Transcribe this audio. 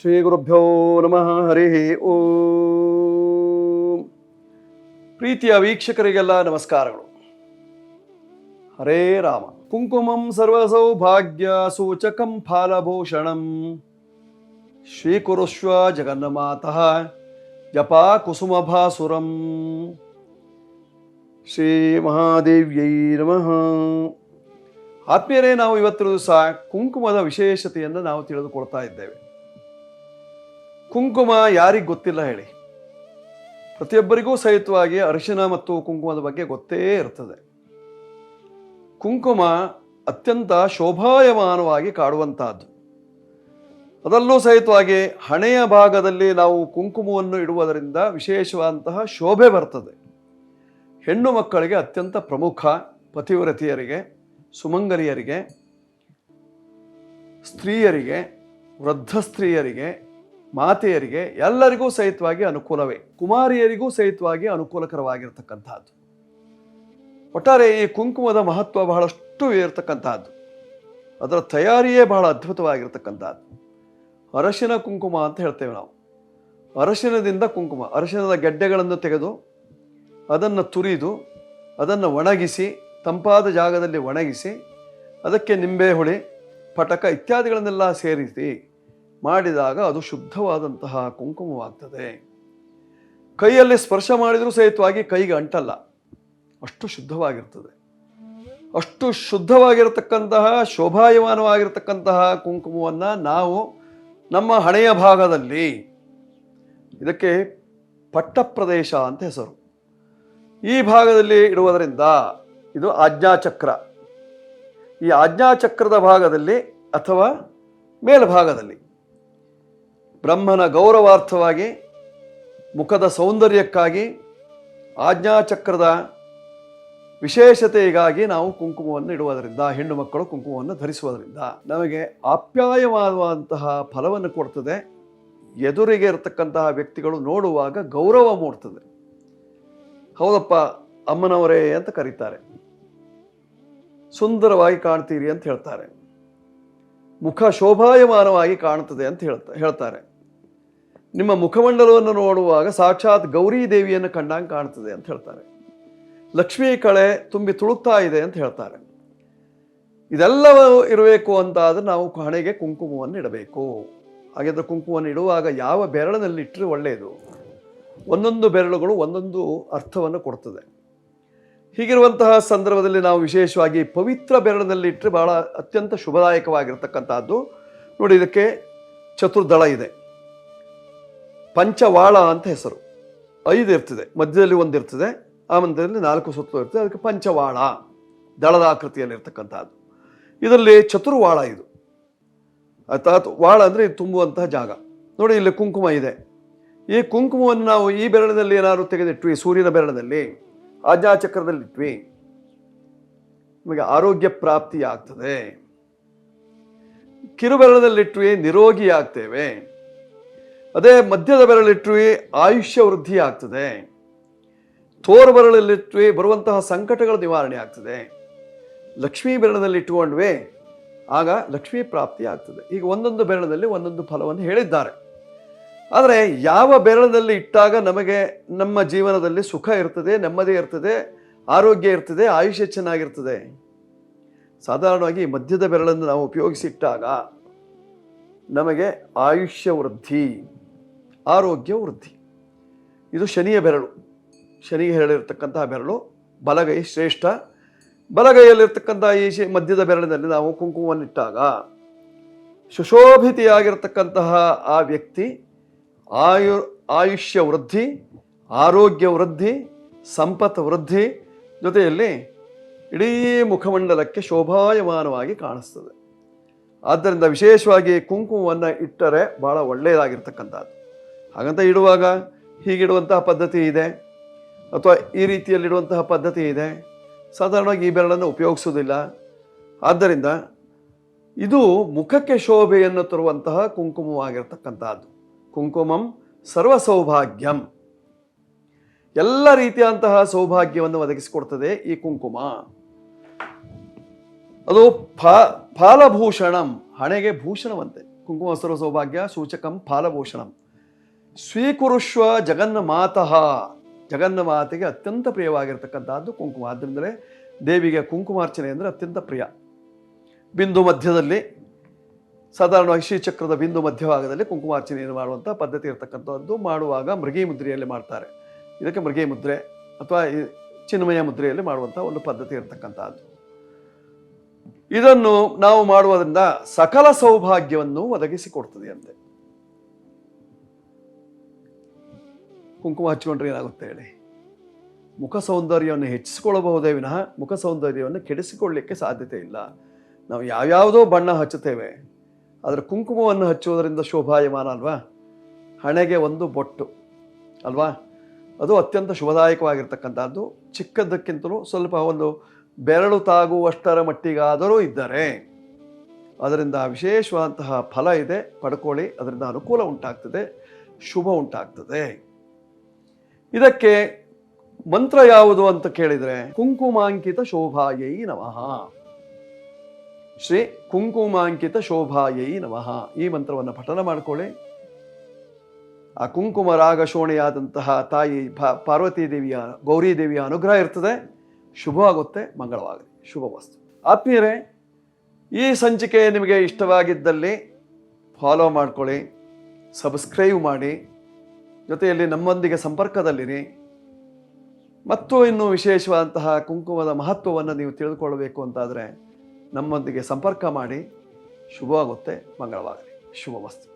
ಶ್ರೀ ಗುರುಭ್ಯೋ ನಮಃ. ಹರಿ ಓಂ. ಪ್ರೀತಿಯ ವೀಕ್ಷಕರಿಗೆಲ್ಲ ನಮಸ್ಕಾರಗಳು. ಹರೇ ರಾಮ. ಕುಂಕುಮಂ ಸರ್ವಸೌಭಾಗ್ಯ ಸೂಚಕಂ ಫಾಲಭೂಷಣಂ ಶ್ರೀಕುರುಷ್ವ ಜಗನ್ಮಾತಃ ಜಪಾ ಕುಸುಮಭಾಸುರಂ. ಶ್ರೀ ಮಹಾದೇವ್ಯೈ ನಮಃ. ಆತ್ಮೀಯರೇ, ನಾವು ಇವತ್ತಿನ ದಿವಸ ಕುಂಕುಮದ ವಿಶೇಷತೆಯನ್ನು ನಾವು ತಿಳಿದುಕೊಳ್ತಾ ಇದ್ದೇವೆ. ಕುಂಕುಮ ಯಾರಿಗೆ ಗೊತ್ತಿಲ್ಲ ಹೇಳಿ? ಪ್ರತಿಯೊಬ್ಬರಿಗೂ ಸಹಿತವಾಗಿ ಅರಿಶಿನ ಮತ್ತು ಕುಂಕುಮದ ಬಗ್ಗೆ ಗೊತ್ತೇ ಇರ್ತದೆ. ಕುಂಕುಮ ಅತ್ಯಂತ ಶೋಭಾಯಮಾನವಾಗಿ ಕಾಡುವಂತಹದ್ದು. ಅದರಲ್ಲೂ ಸಹಿತವಾಗಿ ಹಣೆಯ ಭಾಗದಲ್ಲಿ ನಾವು ಕುಂಕುಮವನ್ನು ಇಡುವುದರಿಂದ ವಿಶೇಷವಾದಂತಹ ಶೋಭೆ ಬರ್ತದೆ. ಹೆಣ್ಣು ಮಕ್ಕಳಿಗೆ ಅತ್ಯಂತ ಪ್ರಮುಖ. ಪತಿವ್ರತಿಯರಿಗೆ, ಸುಮಂಗಲಿಯರಿಗೆ, ಸ್ತ್ರೀಯರಿಗೆ, ವೃದ್ಧ ಸ್ತ್ರೀಯರಿಗೆ, ಮಾತೆಯರಿಗೆ ಎಲ್ಲರಿಗೂ ಸಹಿತವಾಗಿ ಅನುಕೂಲವೇ. ಕುಮಾರಿಯರಿಗೂ ಸಹಿತವಾಗಿ ಅನುಕೂಲಕರವಾಗಿರ್ತಕ್ಕಂಥದ್ದು. ಒಟ್ಟಾರೆ ಈ ಕುಂಕುಮದ ಮಹತ್ವ ಬಹಳಷ್ಟು ಇರತಕ್ಕಂಥದ್ದು. ಅದರ ತಯಾರಿಯೇ ಬಹಳ ಅದ್ಭುತವಾಗಿರ್ತಕ್ಕಂಥದ್ದು. ಅರಶಿನ ಕುಂಕುಮ ಅಂತ ಹೇಳ್ತೇವೆ ನಾವು. ಅರಶಿನದಿಂದ ಕುಂಕುಮ, ಅರಶಿನದ ಗೆಡ್ಡೆಗಳನ್ನು ತೆಗೆದು ಅದನ್ನು ತುರಿದು ಅದನ್ನು ಒಣಗಿಸಿ, ತಂಪಾದ ಜಾಗದಲ್ಲಿ ಒಣಗಿಸಿ, ಅದಕ್ಕೆ ನಿಂಬೆ ಹುಳಿ, ಪಟಕ ಇತ್ಯಾದಿಗಳನ್ನೆಲ್ಲ ಸೇರಿಸಿ ಮಾಡಿದಾಗ ಅದು ಶುದ್ಧವಾದಂತಹ ಕುಂಕುಮವಾಗ್ತದೆ. ಕೈಯಲ್ಲಿ ಸ್ಪರ್ಶ ಮಾಡಿದರೂ ಸಹಿತವಾಗಿ ಕೈಗೆ ಅಂಟಲ್ಲ, ಅಷ್ಟು ಶುದ್ಧವಾಗಿರ್ತದೆ. ಅಷ್ಟು ಶುದ್ಧವಾಗಿರತಕ್ಕಂತಹ ಶೋಭಾಯಮಾನವಾಗಿರ್ತಕ್ಕಂತಹ ಕುಂಕುಮವನ್ನು ನಾವು ನಮ್ಮ ಹಣೆಯ ಭಾಗದಲ್ಲಿ, ಇದಕ್ಕೆ ಪಟ್ಟಪ್ರದೇಶ ಅಂತ ಹೆಸರು, ಈ ಭಾಗದಲ್ಲಿ ಇಡುವುದರಿಂದ ಇದು ಆಜ್ಞಾಚಕ್ರ. ಈ ಆಜ್ಞಾಚಕ್ರದ ಭಾಗದಲ್ಲಿ ಅಥವಾ ಮೇಲ್ಭಾಗದಲ್ಲಿ ಬ್ರಹ್ಮನ ಗೌರವಾರ್ಥವಾಗಿ, ಮುಖದ ಸೌಂದರ್ಯಕ್ಕಾಗಿ, ಆಜ್ಞಾಚಕ್ರದ ವಿಶೇಷತೆಗಾಗಿ ನಾವು ಕುಂಕುಮವನ್ನು ಇಡುವುದರಿಂದ, ಹೆಣ್ಣು ಮಕ್ಕಳು ಕುಂಕುಮವನ್ನು ಧರಿಸುವುದರಿಂದ ನಮಗೆ ಆಪ್ಯಾಯವಾದಂತಹ ಫಲವನ್ನು ಕೊಡ್ತದೆ. ಎದುರಿಗೆ ಇರತಕ್ಕಂತಹ ವ್ಯಕ್ತಿಗಳು ನೋಡುವಾಗ ಗೌರವ ಮೂಡ್ತದೆ. ಹೌದಪ್ಪ ಅಮ್ಮನವರೇ ಅಂತ ಕರೀತಾರೆ, ಸುಂದರವಾಗಿ ಕಾಣ್ತೀರಿ ಅಂತ ಹೇಳ್ತಾರೆ, ಮುಖ ಶೋಭಾಯಮಾನವಾಗಿ ಕಾಣುತ್ತದೆ ಅಂತ ಹೇಳ್ತಾರೆ. ನಿಮ್ಮ ಮುಖಮಂಡಲವನ್ನು ನೋಡುವಾಗ ಸಾಕ್ಷಾತ್ ಗೌರಿ ದೇವಿಯನ್ನು ಕಂಡಂಗೆ ಕಾಣ್ತದೆ ಅಂತ ಹೇಳ್ತಾರೆ. ಲಕ್ಷ್ಮೀ ಕಳೆ ತುಂಬಿ ತುಳುಕ್ತಾ ಇದೆ ಅಂತ ಹೇಳ್ತಾರೆ. ಇದೆಲ್ಲವೂ ಇರಬೇಕು ಅಂತ ಆದರೆ ನಾವು ಹಣೆಗೆ ಕುಂಕುಮವನ್ನು ಇಡಬೇಕು. ಹಾಗಾದರೆ ಕುಂಕುಮವನ್ನು ಇಡುವಾಗ ಯಾವ ಬೆರಳಿನಲ್ಲಿ ಇಟ್ಟರೆ ಒಳ್ಳೆಯದು? ಒಂದೊಂದು ಬೆರಳುಗಳು ಒಂದೊಂದು ಅರ್ಥವನ್ನು ಕೊಡ್ತದೆ. ಹೀಗಿರುವಂತಹ ಸಂದರ್ಭದಲ್ಲಿ ನಾವು ವಿಶೇಷವಾಗಿ ಪವಿತ್ರ ಬೆರಳಿನಲ್ಲಿ ಇಟ್ಟರೆ ಬಹಳ ಅತ್ಯಂತ ಶುಭದಾಯಕವಾಗಿರ್ತಕ್ಕಂಥದ್ದು. ನೋಡಿ, ಇದಕ್ಕೆ ಚತುರ್ದಳ ಇದೆ, ಪಂಚವಾಳ ಅಂತ ಹೆಸರು. 5 ಇರ್ತದೆ, ಮಧ್ಯದಲ್ಲಿ ಒಂದಿರ್ತದೆ, ಆ ಮಧ್ಯದಲ್ಲಿ 4 ಸುತ್ತಲೂ ಇರ್ತದೆ. ಅದಕ್ಕೆ ಪಂಚವಾಳ, ದಳದ ಆಕೃತಿಯಲ್ಲಿ ಇರ್ತಕ್ಕಂಥದ್ದು. ಇದರಲ್ಲಿ ಚತುರ್ವಾಳ ಇದು, ಅರ್ಥಾತ್ ವಾಳ ಅಂದರೆ ತುಂಬುವಂತಹ ಜಾಗ. ನೋಡಿ, ಇಲ್ಲಿ ಕುಂಕುಮ ಇದೆ. ಈ ಕುಂಕುಮವನ್ನು ನಾವು ಈ ಬೆರಳಿನಲ್ಲಿ ಏನಾದ್ರು ತೆಗೆದಿಟ್ವಿ, ಸೂರ್ಯನ ಬೆರಳಿನಲ್ಲಿ, ಆಜ್ಞಾಚಕ್ರದಲ್ಲಿಟ್ವಿ, ನಮಗೆ ಆರೋಗ್ಯ ಪ್ರಾಪ್ತಿ ಆಗ್ತದೆ. ಕಿರುಬೆರಳದಲ್ಲಿಟ್ವಿ, ನಿರೋಗಿ ಆಗ್ತೇವೆ. ಅದೇ ಮಧ್ಯದ ಬೆರಳಿಟ್ವಿ, ಆಯುಷ್ಯ ವೃದ್ಧಿ ಆಗ್ತದೆ. ತೋರು ಬೆರಳಲ್ಲಿಟ್ವಿ, ಬರುವಂತಹ ಸಂಕಟಗಳ ನಿವಾರಣೆ ಆಗ್ತದೆ. ಲಕ್ಷ್ಮೀ ಬೆರಳಿನಲ್ಲಿ ಇಟ್ಟುಕೊಂಡ್ವಿ, ಆಗ ಲಕ್ಷ್ಮೀ ಪ್ರಾಪ್ತಿ ಆಗ್ತದೆ. ಈಗ ಒಂದೊಂದು ಬೆರಳಿನಲ್ಲಿ ಒಂದೊಂದು ಫಲವನ್ನು ಹೇಳಿದ್ದಾರೆ. ಆದರೆ ಯಾವ ಬೆರಳಿನಲ್ಲಿ ಇಟ್ಟಾಗ ನಮಗೆ ನಮ್ಮ ಜೀವನದಲ್ಲಿ ಸುಖ ಇರ್ತದೆ, ನೆಮ್ಮದಿ ಇರ್ತದೆ, ಆರೋಗ್ಯ ಇರ್ತದೆ, ಆಯುಷ್ಯ ಚೆನ್ನಾಗಿರ್ತದೆ? ಸಾಧಾರಣವಾಗಿ ಮಧ್ಯದ ಬೆರಳನ್ನು ನಾವು ಉಪಯೋಗಿಸಿಟ್ಟಾಗ ನಮಗೆ ಆಯುಷ್ಯ ವೃದ್ಧಿ, ಆರೋಗ್ಯ ವೃದ್ಧಿ. ಇದು ಶನಿಯ ಬೆರಳು, ಶನಿಗೆ ಹೇಳಿರ್ತಕ್ಕಂತಹ ಬೆರಳು. ಬಲಗೈ ಶ್ರೇಷ್ಠ. ಬಲಗೈಯಲ್ಲಿರ್ತಕ್ಕಂಥ ಈ ಮಧ್ಯದ ಬೆರಳಿನಲ್ಲಿ ನಾವು ಕುಂಕುಮವನ್ನಿಟ್ಟಾಗ ಸುಶೋಭಿತೆಯಾಗಿರ್ತಕ್ಕಂತಹ ಆ ವ್ಯಕ್ತಿ ಆಯುಷ್ಯ ವೃದ್ಧಿ, ಆರೋಗ್ಯ ವೃದ್ಧಿ, ಸಂಪತ್ತು ವೃದ್ಧಿ, ಜೊತೆಯಲ್ಲಿ ಇಡೀ ಮುಖಮಂಡಲಕ್ಕೆ ಶೋಭಾಯಮಾನವಾಗಿ ಕಾಣಿಸ್ತದೆ. ಆದ್ದರಿಂದ ವಿಶೇಷವಾಗಿ ಕುಂಕುಮವನ್ನು ಇಟ್ಟರೆ ಭಾಳ ಒಳ್ಳೆಯದಾಗಿರ್ತಕ್ಕಂಥದ್ದು. ಹಾಗಂತ ಇಡುವಾಗ ಹೀಗಿಡುವಂತಹ ಪದ್ಧತಿ ಇದೆ, ಅಥವಾ ಈ ರೀತಿಯಲ್ಲಿಡುವಂತಹ ಪದ್ಧತಿ ಇದೆ. ಸಾಧಾರಣವಾಗಿ ಈ ಬೆರಳನ್ನು ಉಪಯೋಗಿಸೋದಿಲ್ಲ. ಆದ್ದರಿಂದ ಇದು ಮುಖಕ್ಕೆ ಶೋಭೆಯನ್ನು ತರುವಂತಹ ಕುಂಕುಮವಾಗಿರ್ತಕ್ಕಂಥದ್ದು. ಕುಂಕುಮಂ ಸರ್ವ ಸೌಭಾಗ್ಯಂ, ಎಲ್ಲ ರೀತಿಯಂತಹ ಸೌಭಾಗ್ಯವನ್ನು ಒದಗಿಸಿಕೊಡ್ತದೆ ಈ ಕುಂಕುಮ. ಅದು ಫಾಲಭೂಷಣಂ, ಹಣೆಗೆ ಭೂಷಣವಂತೆ. ಕುಂಕುಮ ಸರ್ವ ಸೌಭಾಗ್ಯ ಸೂಚಕಂ ಫಾಲಭೂಷಣಂ ಸ್ವೀಕುರುಷ್ವ ಜಗನ್ಮಾತಃ. ಜಗನ್ಮಾತೆಗೆ ಅತ್ಯಂತ ಪ್ರಿಯವಾಗಿರ್ತಕ್ಕಂಥದ್ದು ಕುಂಕುಮ. ಆದ್ದರಿಂದಲೇ ದೇವಿಗೆ ಕುಂಕುಮಾರ್ಚನೆ ಅಂದರೆ ಅತ್ಯಂತ ಪ್ರಿಯ. ಬಿಂದು ಮಧ್ಯದಲ್ಲಿ, ಸಾಧಾರಣವಾಗಿ ಶ್ರೀಚಕ್ರದ ಬಿಂದು ಮಧ್ಯಭಾಗದಲ್ಲಿ ಕುಂಕುಮಾರ್ಚನೆಯನ್ನು ಮಾಡುವಂಥ ಪದ್ಧತಿ ಇರತಕ್ಕಂಥದ್ದು. ಮಾಡುವಾಗ ಮೃಗಿ ಮುದ್ರೆಯಲ್ಲಿ ಮಾಡ್ತಾರೆ. ಇದಕ್ಕೆ ಮೃಗಿ ಮುದ್ರೆ ಅಥವಾ ಚಿನ್ಮಯ ಮುದ್ರೆಯಲ್ಲಿ ಮಾಡುವಂಥ ಒಂದು ಪದ್ಧತಿ ಇರತಕ್ಕಂಥದ್ದು. ಇದನ್ನು ನಾವು ಮಾಡುವುದರಿಂದ ಸಕಲ ಸೌಭಾಗ್ಯವನ್ನು ಒದಗಿಸಿಕೊಡ್ತದೆ ಅಂತೆ. ಕುಂಕುಮ ಹಚ್ಕೊಂಡ್ರೆ ಏನಾಗುತ್ತೆ ಹೇಳಿ? ಮುಖ ಸೌಂದರ್ಯವನ್ನು ಹೆಚ್ಚಿಸಿಕೊಳ್ಳಬಹುದೇ ವಿನಃ ಮುಖ ಸೌಂದರ್ಯವನ್ನು ಕೆಡಿಸಿಕೊಳ್ಳಲಿಕ್ಕೆ ಸಾಧ್ಯತೆ ಇಲ್ಲ. ನಾವು ಯಾವ್ಯಾವುದೋ ಬಣ್ಣ ಹಚ್ಚುತ್ತೇವೆ, ಆದರೆ ಕುಂಕುಮವನ್ನು ಹಚ್ಚುವುದರಿಂದ ಶೋಭಾಯಮಾನ ಅಲ್ವಾ? ಹಣೆಗೆ ಒಂದು ಬೊಟ್ಟು ಅಲ್ವಾ, ಅದು ಅತ್ಯಂತ ಶುಭದಾಯಕವಾಗಿರ್ತಕ್ಕಂಥದ್ದು. ಚಿಕ್ಕದಕ್ಕಿಂತಲೂ ಸ್ವಲ್ಪ ಒಂದು ಬೆರಳು ತಾಗುವಷ್ಟರ ಮಟ್ಟಿಗಾದರೂ ಇದ್ದರೆ ಅದರಿಂದ ವಿಶೇಷವಾದಂತಹ ಫಲ ಇದೆ, ಪಡ್ಕೊಳ್ಳಿ. ಅದರಿಂದ ಅನುಕೂಲ ಉಂಟಾಗ್ತದೆ, ಶುಭ ಉಂಟಾಗ್ತದೆ. ಇದಕ್ಕೆ ಮಂತ್ರ ಯಾವುದು ಅಂತ ಕೇಳಿದರೆ ಕುಂಕುಮಾಂಕಿತ ಶೋಭಾಯೈ ನಮಃ. ಶ್ರೀ ಕುಂಕುಮಾಂಕಿತ ಶೋಭಾಯೈ ನಮಃ. ಈ ಮಂತ್ರವನ್ನು ಪಠನ ಮಾಡಿಕೊಳ್ಳಿ. ಆ ಕುಂಕುಮ ರಾಗ ಶೋಣಿಯಾದಂತಹ ತಾಯಿ ಪಾರ್ವತೀ ದೇವಿಯ, ಗೌರಿ ದೇವಿಯ ಅನುಗ್ರಹ ಇರ್ತದೆ. ಶುಭವಾಗುತ್ತೆ, ಮಂಗಳವಾಗಲಿ, ಶುಭವಸ್ತು. ಆತ್ಮೀಯರೇ, ಈ ಸಂಚಿಕೆ ನಿಮಗೆ ಇಷ್ಟವಾಗಿದ್ದಲ್ಲಿ ಫಾಲೋ ಮಾಡ್ಕೊಳ್ಳಿ, ಸಬ್ಸ್ಕ್ರೈಬ್ ಮಾಡಿ, ಜೊತೆಯಲ್ಲಿ ನಮ್ಮೊಂದಿಗೆ ಸಂಪರ್ಕದಲ್ಲಿರಿ. ಮತ್ತು ಇನ್ನೂ ವಿಶೇಷವಾದಂತಹ ಕುಂಕುಮದ ಮಹತ್ವವನ್ನು ನೀವು ತಿಳಿದುಕೊಳ್ಳಬೇಕು ಅಂತಾದರೆ ನಮ್ಮೊಂದಿಗೆ ಸಂಪರ್ಕ ಮಾಡಿ. ಶುಭವಾಗುತ್ತೆ, ಮಂಗಳವಾಗಲಿ, ಶುಭವಸ್ತು.